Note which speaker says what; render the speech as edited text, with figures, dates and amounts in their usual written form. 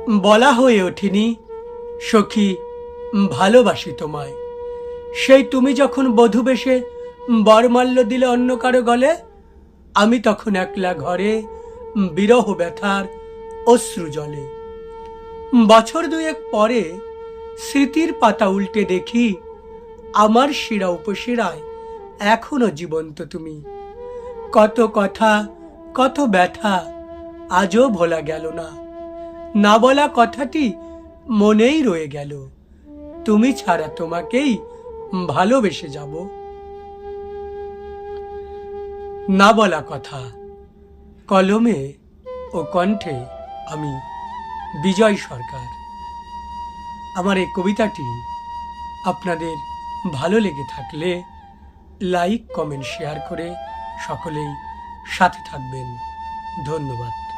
Speaker 1: বলা হয়ে ওঠেনি, সখী ভালোবাসি তোমায়। সেই তুমি যখন বধূ বেশে বরমাল্য দিলে অন্য কারো গলে, আমি তখন একলা ঘরে বিরহ ব্যথার অশ্রু জলে। বছর দুয়েক পরে স্মৃতির পাতা উল্টে দেখি, আমার শিরা উপশিরায় এখনো জীবন্ত তুমি। কত কথা, কত ব্যথা আজও ভোলা গেল না। না বলা কথাটি মনেই রয়ে গেল, তুমি ছাড়া তোমাকেই ভালোবেসে যাব। না বলা কথা, কলমে ও কণ্ঠে আমি বিজয় সরকার। আমার এই কবিতাটি আপনাদের ভালো লেগে থাকলে লাইক, কমেন্ট, শেয়ার করে সকলেই সাথে থাকবেন। ধন্যবাদ।